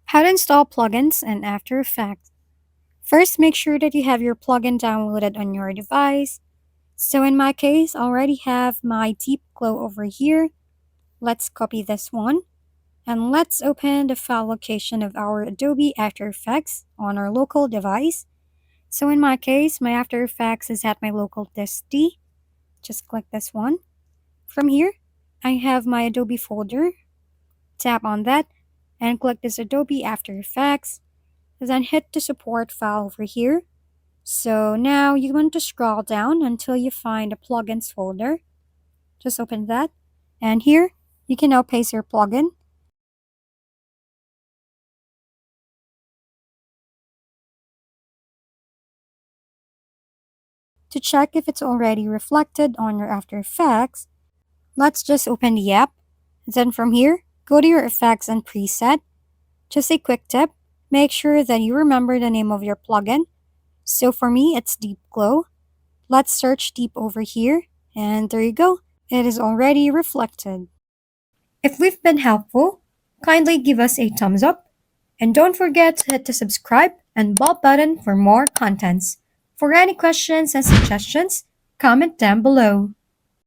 How to install plugins in After Effects. First, make sure that you have your plugin downloaded on your device. So in my case, I already have my Deep Glow over here. Let's copy this one. And let's open the file location of our Adobe After Effects on our local device. So in my case, my After Effects is at my local disk D. Just click this one. From here, I have my Adobe folder. Tap on that and click this Adobe After Effects. Then hit the support file over here. So now you want to scroll down until you find the plugins folder. Just open that. And here, you can now paste your plugin. To check if it's already reflected on your After Effects, let's just open the app. Then from here, go to your effects and preset. Just a quick tip, make sure that you remember the name of your plugin. So for me, it's Deep Glow. Let's search Deep over here, and there you go. It is already reflected. If we've been helpful, kindly give us a thumbs up, and don't forget to hit the subscribe and bell button for more contents. For any questions and suggestions, comment down below.